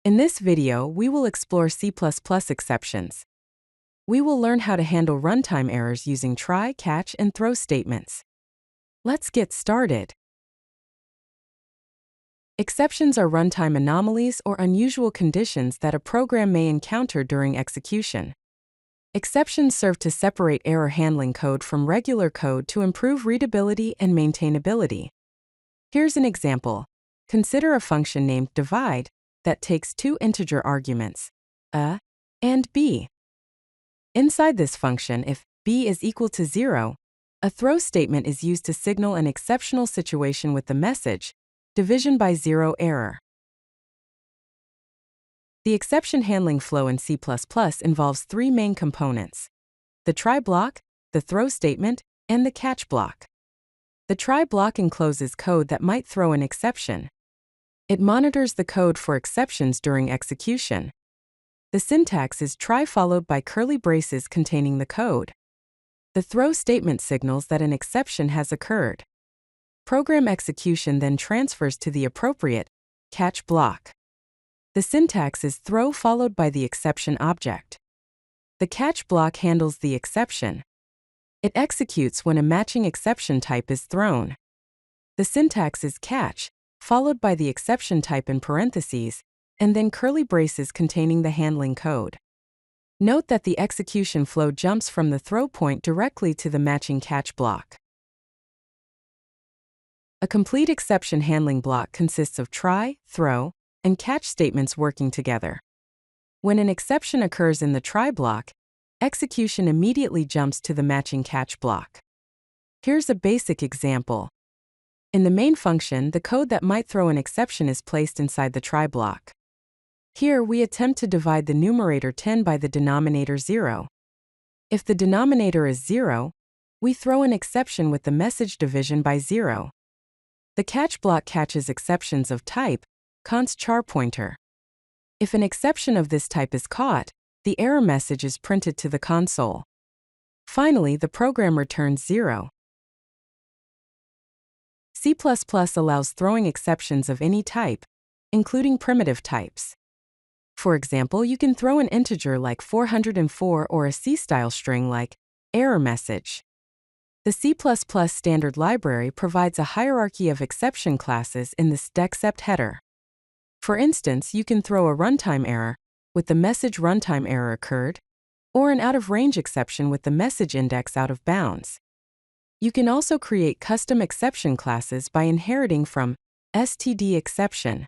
In this video, we will explore C++ exceptions. We will learn how to handle runtime errors using try, catch, and throw statements. Let's get started. Exceptions are runtime anomalies or unusual conditions that a program may encounter during execution. Exceptions serve to separate error handling code from regular code to improve readability and maintainability. Here's an example. Consider a function named divide that takes two integer arguments, a and b. Inside this function, if b is equal to 0, a throw statement is used to signal an exceptional situation with the message, division by 0 error. The exception handling flow in C++ involves three main components: the try block, the throw statement, and the catch block. The try block encloses code that might throw an exception. It monitors the code for exceptions during execution. The syntax is try followed by curly braces containing the code. The throw statement signals that an exception has occurred. Program execution then transfers to the appropriate catch block. The syntax is throw followed by the exception object. The catch block handles the exception. It executes when a matching exception type is thrown. The syntax is catch, followed by the exception type in parentheses, and then curly braces containing the handling code. Note that the execution flow jumps from the throw point directly to the matching catch block. A complete exception handling block consists of try, throw, and catch statements working together. When an exception occurs in the try block, execution immediately jumps to the matching catch block. Here's a basic example. In the main function, the code that might throw an exception is placed inside the try block. Here, we attempt to divide the numerator 10 by the denominator 0. If the denominator is 0, we throw an exception with the message division by 0. The catch block catches exceptions of type const char pointer. If an exception of this type is caught, the error message is printed to the console. Finally, the program returns 0. C++ allows throwing exceptions of any type, including primitive types. For example, you can throw an integer like 404 or a C-style string like error message. The C++ standard library provides a hierarchy of exception classes in the noexcept header. For instance, you can throw a runtime error with the message runtime error occurred, or an out-of-range exception with the message index out of bounds. You can also create custom exception classes by inheriting from std_exception.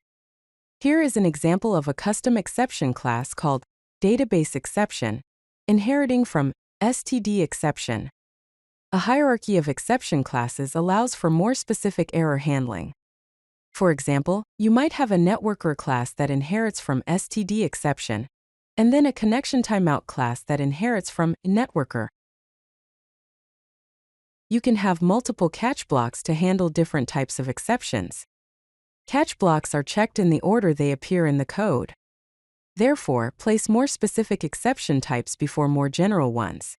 Here is an example of a custom exception class called database exception, inheriting from std_exception. A hierarchy of exception classes allows for more specific error handling. For example, you might have a networker class that inherits from std_exception, and then a connection timeout class that inherits from networker. You can have multiple catch blocks to handle different types of exceptions. Catch blocks are checked in the order they appear in the code. Therefore, place more specific exception types before more general ones.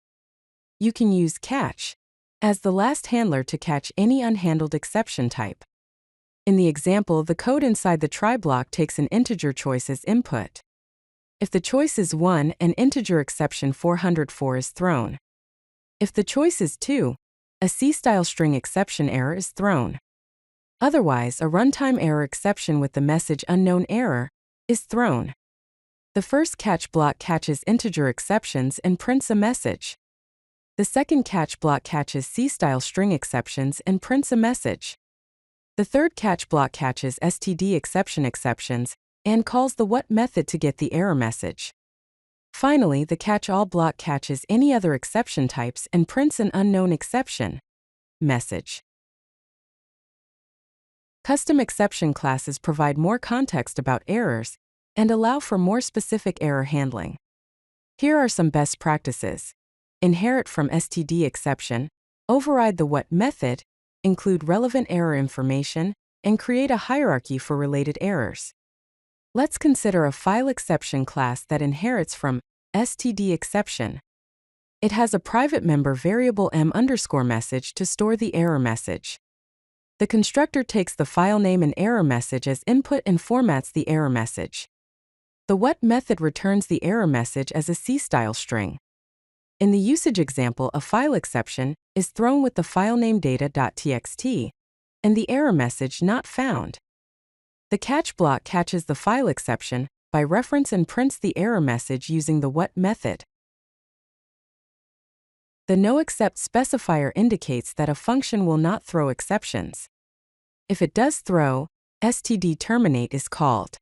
You can use catch as the last handler to catch any unhandled exception type. In the example, the code inside the try block takes an integer choice as input. If the choice is 1, an integer exception 404 is thrown. If the choice is 2, a C-style string exception error is thrown. Otherwise, a runtime error exception with the message unknown error is thrown. The first catch block catches integer exceptions and prints a message. The second catch block catches C-style string exceptions and prints a message. The third catch block catches std_exception exceptions and calls the what method to get the error message. Finally, the catch-all block catches any other exception types and prints an unknown exception message. Custom exception classes provide more context about errors and allow for more specific error handling. Here are some best practices. Inherit from std_exception, override the what method, include relevant error information, and create a hierarchy for related errors. Let's consider a file exception class that inherits from std_exception. It has a private member variable m_message to store the error message. The constructor takes the file name and error message as input and formats the error message. The what method returns the error message as a C-style string. In the usage example, a file exception is thrown with the filename data.txt and the error message not found. The catch block catches the file exception by reference and prints the error message using the what method. The noexcept specifier indicates that a function will not throw exceptions. If it does throw, std_terminate is called.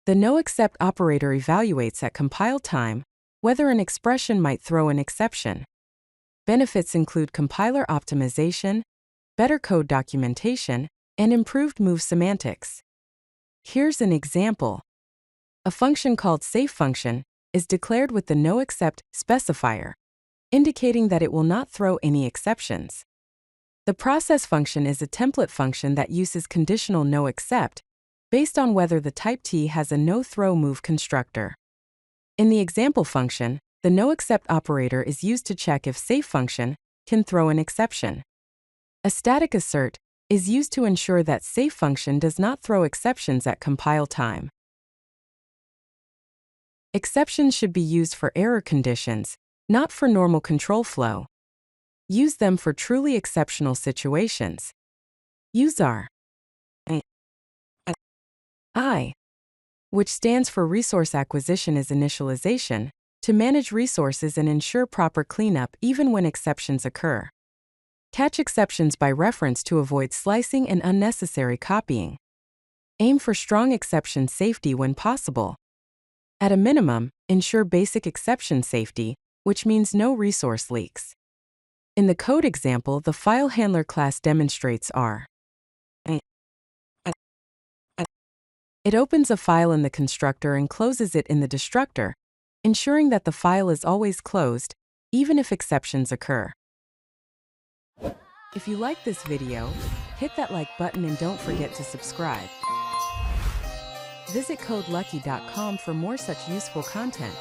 The noexcept operator evaluates at compile time whether an expression might throw an exception. Benefits include compiler optimization, better code documentation, and improved move semantics. Here's an example. A function called saveFunction is declared with the noexcept specifier, indicating that it will not throw any exceptions. The process function is a template function that uses conditional noexcept based on whether the type T has a no-throw move constructor. In the example function, the noexcept operator is used to check if saveFunction can throw an exception. A static assert is used to ensure that saveFunction does not throw exceptions at compile time. Exceptions should be used for error conditions, not for normal control flow. Use them for truly exceptional situations. Use I, which stands for resource acquisition as initialization, to manage resources and ensure proper cleanup even when exceptions occur. Catch exceptions by reference to avoid slicing and unnecessary copying. Aim for strong exception safety when possible. At a minimum, ensure basic exception safety, which means no resource leaks. In the code example, the file handler class demonstrates It opens a file in the constructor and closes it in the destructor, ensuring that the file is always closed, even if exceptions occur. If you like this video, hit that like button and don't forget to subscribe. Visit CodeLucky.com for more such useful content.